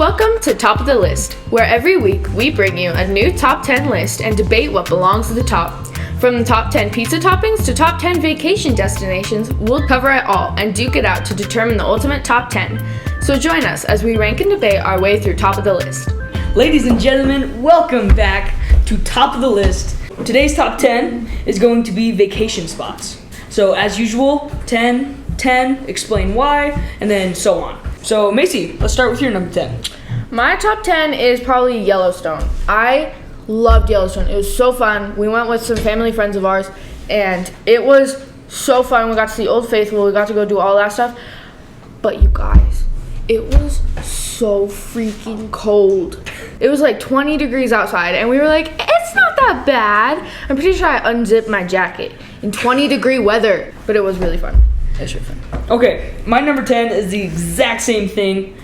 Welcome to Top of the List, where every week we bring you a new top 10 list and debate what belongs to the top. From the top 10 pizza toppings to top 10 vacation destinations, we'll cover it all and duke it out to determine the ultimate top 10. So join us as we rank and debate our way through Top of the List. Ladies and gentlemen, welcome back to Top of the List. Today's top 10 is going to be vacation spots. So as usual, 10, explain why, and then so on. So Macy, let's start with your number 10. My top 10 is probably Yellowstone. I loved Yellowstone. It was so fun. We went with some family friends of ours, and it was so fun. We got to see Old Faithful. We got to go do all that stuff. But you guys, it was so freaking cold. It was like 20 degrees outside, and we were like, it's not that bad. I'm pretty sure I unzipped my jacket in 20-degree weather, but it was really fun. It was really fun. Okay, my number 10 is the exact same thing.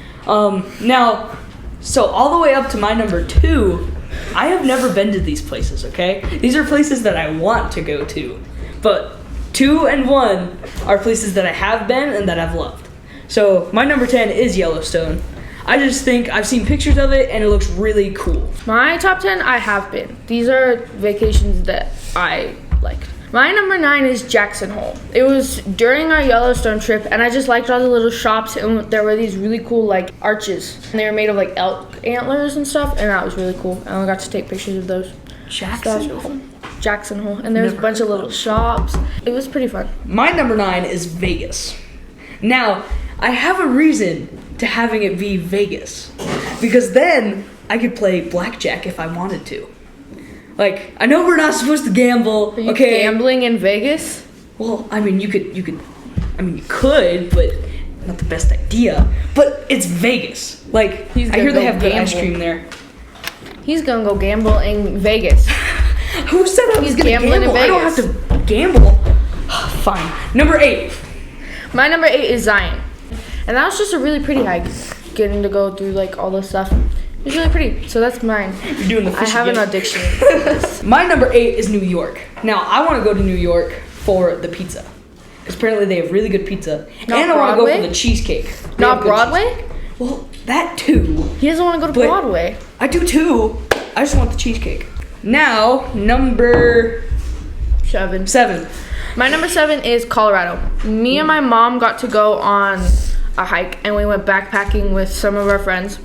So all the way up to my number 2, I have never been to these places, okay? These are places that I want to go to. But 2 and 1 are places that I have been and that I've loved. So my number 10 is Yellowstone. I just think I've seen pictures of it and it looks really cool. My top 10, I have been. These are vacations that I liked. My number 9 is Jackson Hole. It was during our Yellowstone trip, and I just liked all the little shops, and there were these really cool like arches, and they were made of like elk antlers and stuff, and that was really cool. And I got to take pictures of those. Jackson Hole. Jackson Hole, and there's a bunch of little shops. It was pretty fun. My number 9 is Vegas. Now, I have a reason to having it be Vegas, because then I could play blackjack if I wanted to. Like, I know we're not supposed to gamble. Are you gambling in Vegas? Well, I mean, you could, but not the best idea. But it's Vegas. Like, I hear they have good ice cream there. He's gonna go gamble in Vegas. Who said I was gonna gamble? In Vegas. I don't have to gamble. Fine. Number 8. My number 8 is Zion. And that was just a really pretty hike. Getting to go through, like, all this stuff. It was really pretty, so that's mine. You're doing the fish I have again. an audition. My number 8 is New York. Now, I want to go to New York for the pizza. Because apparently they have really good pizza. Not and I want to Broadway? go for the cheesecake. They Not have good Broadway? cheesecake. Well, that too. He doesn't want to go to But Broadway. I do too. I just want the cheesecake. Now, number 7. My number 7 is Colorado. Me and my mom got to go on a hike, and we went backpacking with some of our friends.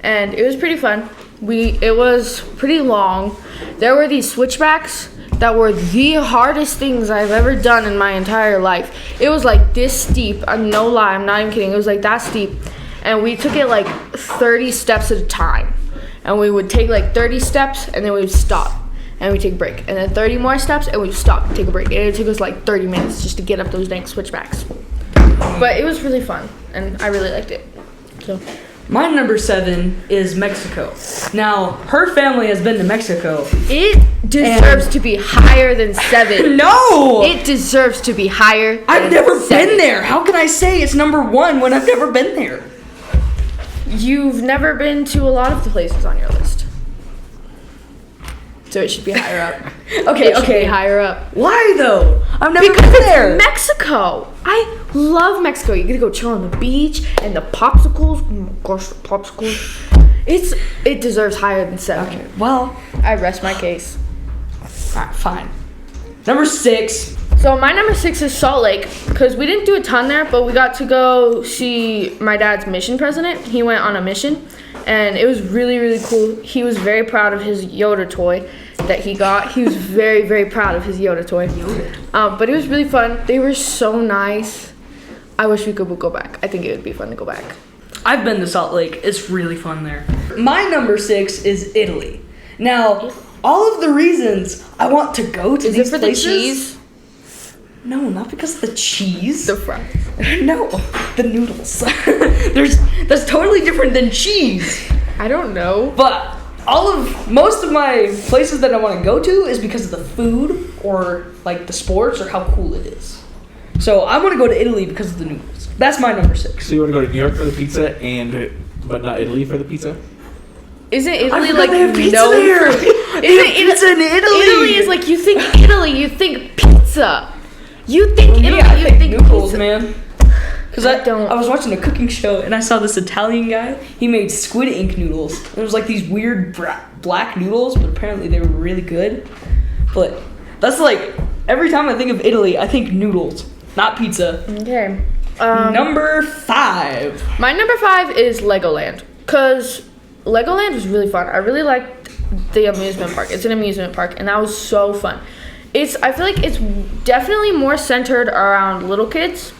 And it was pretty fun. It was pretty long. There were these switchbacks that were the hardest things I've ever done in my entire life. It was like this steep. No lie, I'm not even kidding. It was like that steep. And we took it like 30 steps at a time. And we would take like 30 steps and then we would stop. And we'd take a break. And then 30 more steps and we'd stop and take a break. And it took us like 30 minutes just to get up those dang switchbacks. But it was really fun. And I really liked it. So... My number 7 is Mexico. Now, her family has been to Mexico. It deserves to be higher than 7. No! It deserves to be higher I've than never 7. been there. How can I say it's number 1 when I've never been there? You've never been to a lot of the places on your list. So it should be higher up. Okay. Should be higher up. Why though? I've never Because been there. it's Mexico. I love Mexico. You get to go chill on the beach and the popsicles. Oh my gosh, the popsicles. It deserves higher than 7. Okay, well, I rest my case. alright, fine. Number 6. So my number 6 is Salt Lake, because we didn't do a ton there, but we got to go see my dad's mission president. He went on a mission, and it was really, really cool. He was very proud of his Yoda toy that he got. He was very, very proud of his Yoda toy. But it was really fun. They were so nice. I wish we could go back. I think it would be fun to go back. I've been to Salt Lake. It's really fun there. My number 6 is Italy. Now, all of the reasons I want to go to these places... Is it for the cheese? No, not because of the cheese. The fries. No, the noodles. That's totally different than cheese. I don't know. But most of my places that I want to go to is because of the food or like the sports or how cool it is. So I want to go to Italy because of the noodles. That's my number 6. So you want to go to New York for the pizza but not Italy for the pizza? Isn't Italy like they have pizza no? there? Isn't pizza in Italy? Italy is like you think Italy, you think pizza. You think Italy, I you think think noodles, pizza. man. Because I don't. I was watching a cooking show and I saw this Italian guy. He made squid ink noodles. It was like these weird black noodles, but apparently they were really good. But that's like, every time I think of Italy, I think noodles, not pizza. Okay. Number 5. My number 5 is Legoland. Because Legoland was really fun. I really liked the amusement park. It's an amusement park, and that was so fun. I feel like it's definitely more centered around little kids,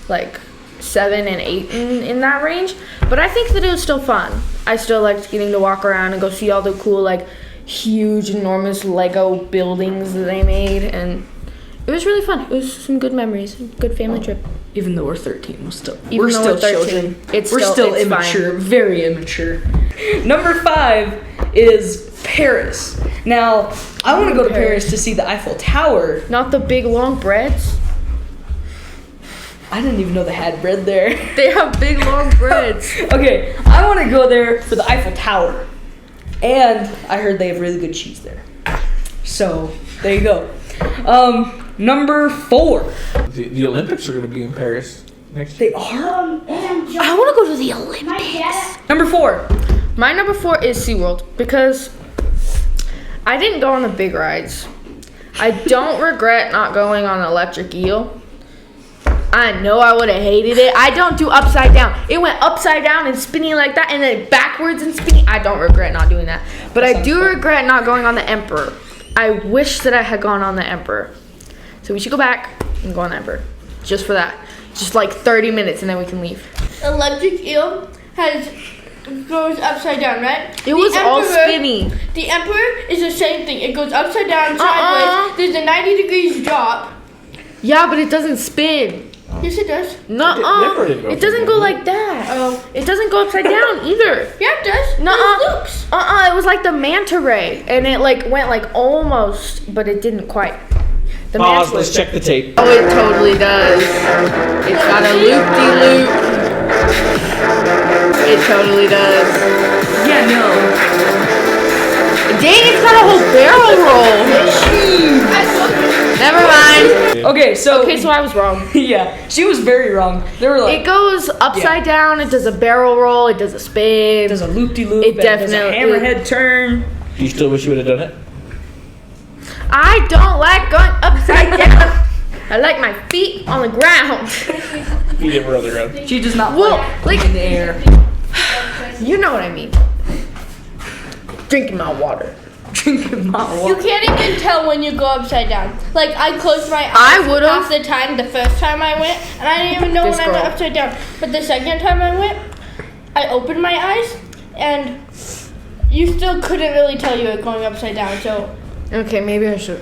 like 7 and 8 in that range. But I think that it was still fun. I still liked getting to walk around and go see all the cool, like, huge, enormous Lego buildings that they made. And it was really fun. It was some good memories. Good family trip. Even though we're 13, we're still Even though we're 13, children. it's we're still it's immature, fine. very immature. Number 5 is Paris. Now, I want to go to Paris to see the Eiffel Tower. Not the big long breads. I didn't even know they had bread there. They have big long breads. Okay, I want to go there for the Eiffel Tower. And I heard they have really good cheese there. So, there you go. Number 4. The Olympics are going to be in Paris next year. They are? I want to go to the Olympics. Number 4. My number 4 is SeaWorld because I didn't go on the big rides. I don't regret not going on Electric Eel. I know I would have hated it. I don't do upside down. It went upside down and spinning like that and then backwards and spinning. I don't regret not doing that. But I do regret not going on the Emperor. I wish that I had gone on the Emperor. So we should go back and go on the Emperor. Just for that. Just like 30 minutes and then we can leave. Electric Eel goes upside down, right? It was all spinny. The Emperor is the same thing. It goes upside down, sideways. There's a 90 degrees drop. Yeah, but it doesn't spin. Yes, it does. Nuh-uh. It doesn't go like that. Oh. It doesn't go upside down either. Yeah, it does. Nuh-uh. There's loops. It was like the manta ray, and it like went like almost, but it didn't quite. The Pause, manta let's ray. check the tape. Oh, it totally does. It's got a loop-de-loop. It totally does. Yeah, no. Dang, it's got a whole barrel roll. Never mind. Okay, so I was wrong. yeah, she was very wrong. They were like, It goes upside down. It does a barrel roll. It does a spin. it does a loop-de-loop. It does a definitely- hammerhead turn. Do you still wish you would have done it? I don't like going upside down. I like my feet on the ground. You didn't roll the ground. She does not Well, like like- in the air. You know what I mean. Drinking my water. Drinking my You water. can't even tell when you go upside down. Like, I closed my eyes I would've. half the time the first time I went, and I didn't even know This when I went girl. upside down. But the second time I went, I opened my eyes, and you still couldn't really tell you were going upside down. So, Okay, maybe I should.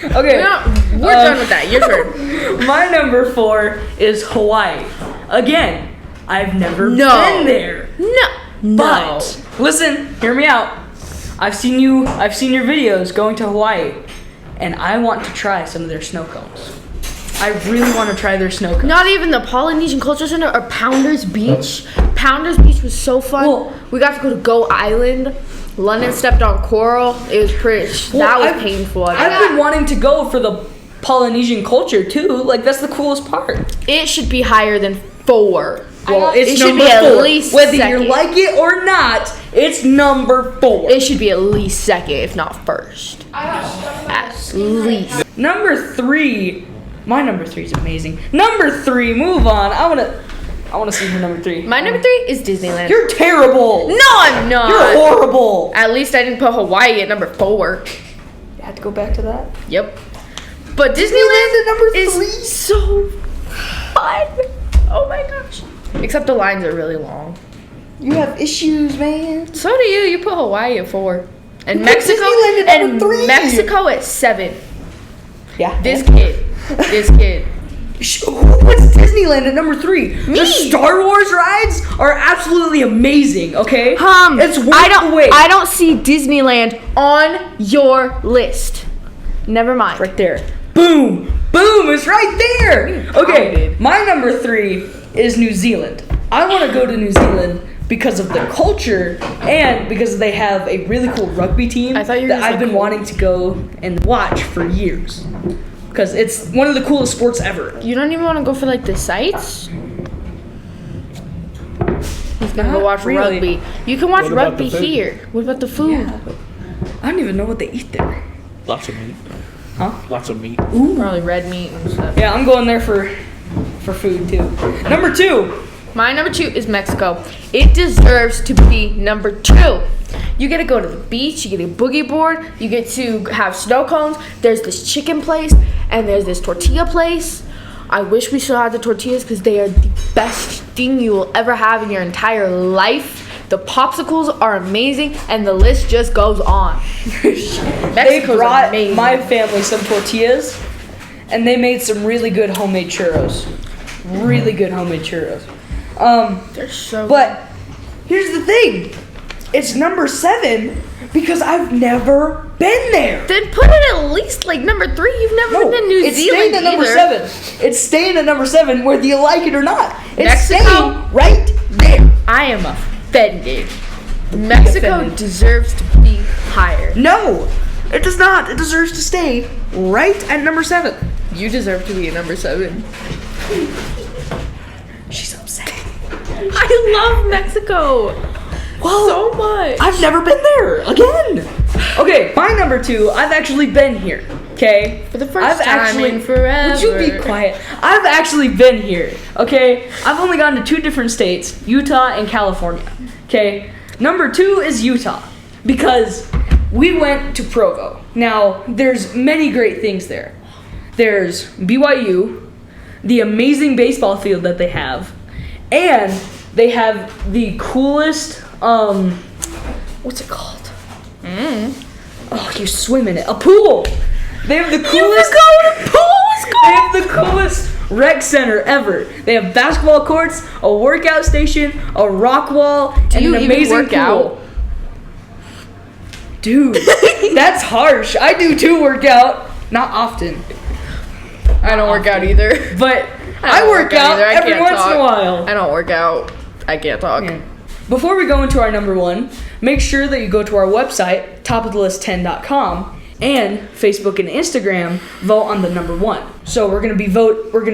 Okay, We're done with that. Your turn. my number 4 is Hawaii. Again, I've never No. been there. No. But listen, hear me out. I've seen your videos going to Hawaii, and I want to try some of their snow cones. I really want to try their snow cones. Not even the Polynesian Culture Center or Pounders Beach. Pounders Beach was so fun. Well- We got to go to Go Island. London stepped on coral. It was pretty. Well, that was I've- painful. I've been wanting to go for the Polynesian culture too. Like, that's the coolest part. It should be higher than 4. Well, it it's should number be at 4. least Whether you second. like it or not, it's number 4. It should be at least second, if not first. At least. Number 3. My number 3 is amazing. Number 3. Move on. I wanna see her number 3. My number 3 is Disneyland. You're terrible. No, I'm not. You're horrible. At least I didn't put Hawaii at number 4. You had to go back to that. Yep. But Disneyland Disneyland at number is 3? so fun. Oh my gosh. Except the lines are really long. You have issues, man. So do you. You put Hawaii at 4. And You put Mexico Disneyland at number 3. Mexico at 7. Yeah. This kid. What's Disneyland at number 3? Me. The Star Wars rides are absolutely amazing. Okay. It's worth the wait. I don't see Disneyland on your list. Never mind. Right there. Boom! Boom! It's right there! Okay, my number 3 is New Zealand. I want to go to New Zealand because of their culture and because they have a really cool rugby team I thought you were that gonna I've say been cool. wanting to go and watch for years. because it's one of the coolest sports ever. You don't even want to go for like the sights? He's gonna go Not watch really. rugby. You can watch What about rugby the food? here. What about the food? Yeah, but I don't even know what they eat there. Lots of meat. Huh? Lots of meat. Probably red meat and stuff. Yeah, I'm going there for food too. Number 2. My number 2 is Mexico. It deserves to be number 2. You get to go to the beach, you get a boogie board, you get to have snow cones. There's this chicken place, and there's this tortilla place. I wish we still had the tortillas because they are the best thing you will ever have in your entire life. The popsicles are amazing, and the list just goes on. They Mexico's brought amazing. my family some tortillas, and they made some really good homemade churros. Really good homemade churros. They're so But here's the thing. It's number 7 because I've never been there. Then put it at least like number 3. You've never been to New it's Zealand staying at number either. 7. It's staying at number 7 whether you like it or not. It's Mexico? staying right there. I am offended. Mexico Offended. deserves to be higher. No, it does not. It deserves to stay right at number 7. You deserve to be a number 7. She's upset. I love Mexico so much. I've never been there again. Okay, my number 2. I've actually been here. Okay, For the first time in forever. Would you be quiet? I've actually been here. Okay, I've only gone to 2 different states, Utah and California. Okay, number 2 is Utah because we went to Provo. Now, there's many great things there. There's BYU, the amazing baseball field that they have, and they have the coolest, what's it called? Oh, you swim in it. A pool! They have the coolest They have the coolest rec center ever. They have basketball courts, a workout station, a rock wall, and you an even amazing work pool. out? Dude, that's harsh. I do too work out. Not often. I don't work out either. But I don't work out either. I every can't once talk. in a while. I don't work out. I can't talk. Yeah. Before we go into our number 1, make sure that you go to our website, topofthelist10.com, and Facebook and Instagram, vote on the number 1. So we're gonna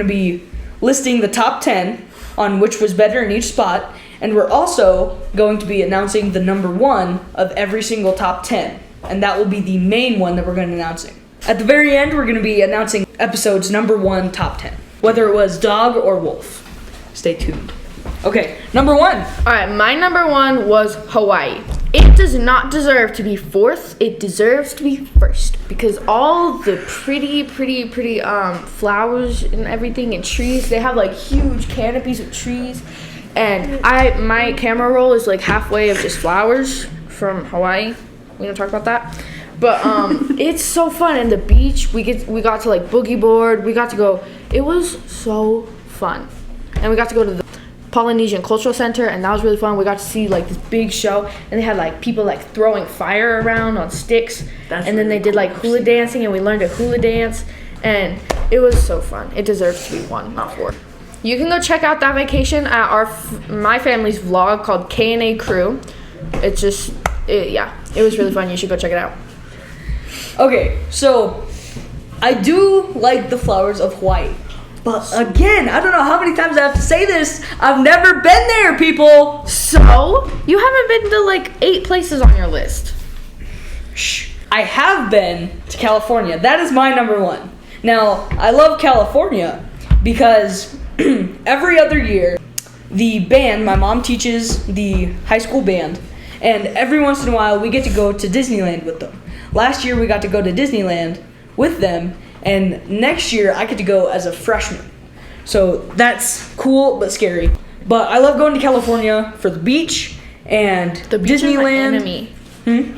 be listing the top 10 on which was better in each spot, and we're also going to be announcing the number 1 of every single top 10, and that will be the main one that we're going to be announcing. At the very end, we're going to be announcing episode's number 1 top 10, whether it was dog or wolf. Stay tuned. Okay, number 1. Alright, my number 1 was Hawaii. It does not deserve to be 4th. It deserves to be 1st because all the pretty flowers and everything and trees. They have like huge canopies of trees, and my camera roll is like halfway of just flowers from Hawaii. We don't talk about that, but it's so fun. And the beach, we got to like boogie board. We got to go. It was so fun, and we got to go to the Polynesian Cultural Center, and that was really fun. We got to see like this big show, and they had like people like throwing fire around on sticks, and then they did like hula dancing, and we learned a hula dance, and it was so fun. It deserves to be 1, not 4. You can go check out that vacation at my family's vlog called K&A Crew. It was really fun. You should go check it out. Okay, so I do like the flowers of Hawaii. But again, I don't know how many times I have to say this. I've never been there, people. So you haven't been to like 8 places on your list. Shh. I have been to California. That is my number 1. Now, I love California because every other year, the band, my mom teaches the high school band, and every once in a while we get to go to Disneyland with them. Last year we got to go to Disneyland with them, and next year I get to go as a freshman. So that's cool but scary. But I love going to California for the beach and The beach Disneyland. is my enemy.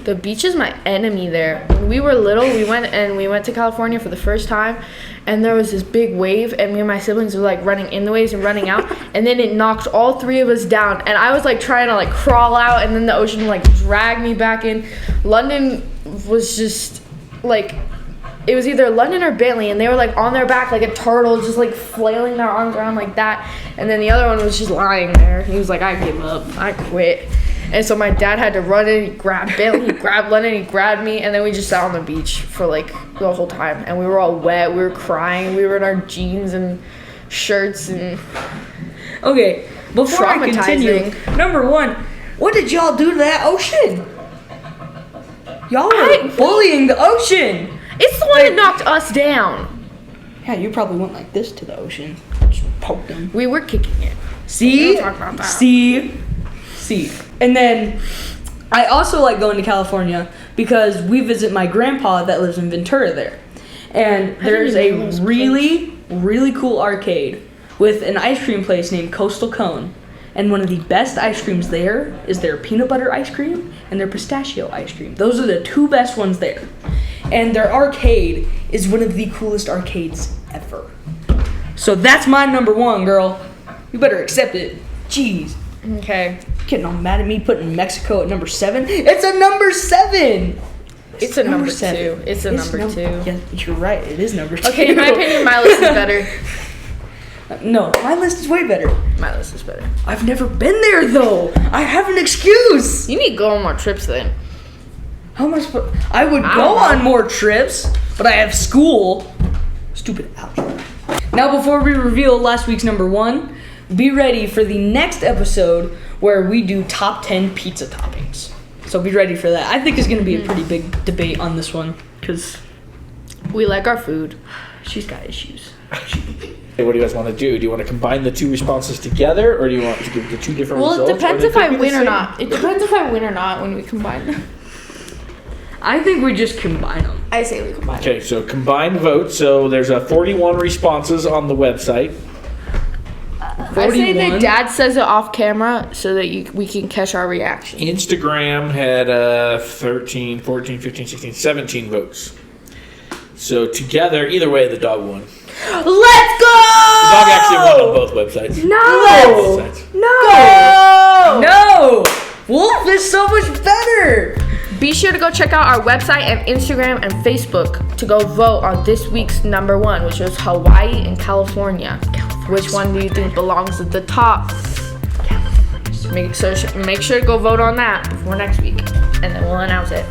The beach is my enemy there. When we were little, we went to California for the first time, and there was this big wave, and me and my siblings were like running in the waves and running out, and then it knocked all 3 of us down, and I was like trying to like crawl out, and then the ocean like dragged me back in. London was just like, it was either London or Bentley, and they were like on their back like a turtle, just like flailing their arms around like that, and then the other one was just lying there. He was like, I give up, I quit. And so my dad had to run in, he grabbed Bailey, he grabbed Lennon, he grabbed me, and then we just sat on the beach for like the whole time. And we were all wet, we were crying, we were in our jeans and shirts and Okay, before I continue, Traumatizing. number one, what did y'all do to that ocean? Y'all were bullying the ocean. it's the one that knocked us down. Yeah, you probably went like this to the ocean. Just poked them. We were kicking it. See? Don't talk about that. See? And then I also like going to California because we visit my grandpa that lives in Ventura there. And there's a really, really cool arcade with an ice cream place named Coastal Cone. And one of the best ice creams there is their peanut butter ice cream and their pistachio ice cream. Those are the two best ones there. And their arcade is one of the coolest arcades ever. So that's my number one, girl. You better accept it. Jeez. Okay. Getting all mad at me putting Mexico at number 7. It's a number 7. It's a number 2. It's a number 2. Yeah, you're right. It is number 2. Okay, in my opinion, my list is better. No, my list is way better. My list is better. I've never been there though. I have an excuse. You need to go on more trips then. How much? I would I go don't know. on more trips, but I have school. Stupid algebra. Now, before we reveal last week's number 1, be ready for the next episode where we do top 10 pizza toppings. So be ready for that. I think it's going to be a pretty big debate on this one because We like our food. she's got issues. Hey, what do you guys want to do? Do you want to combine the two responses together, or do you want to give the two different Well, results? it depends Or if they I could be the win or same? not. It depends if I win or not when we combine them. I think we just combine them. I say we combine. Okay, so combined votes. So there's 41 responses on the website. I say 41. that Dad says it off camera so that we can catch our reaction. Instagram had 13, 14, 15, 16, 17 votes. So together, either way, the dog won. Let's go! The dog actually won on both websites. No! Both sites. No! No! Wolf is so much better! Be sure to go check out our website and Instagram and Facebook to go vote on this week's number 1, which was Hawaii and California. Which one do you think belongs at the top? Make sure to go vote on that before next week, and then we'll announce it.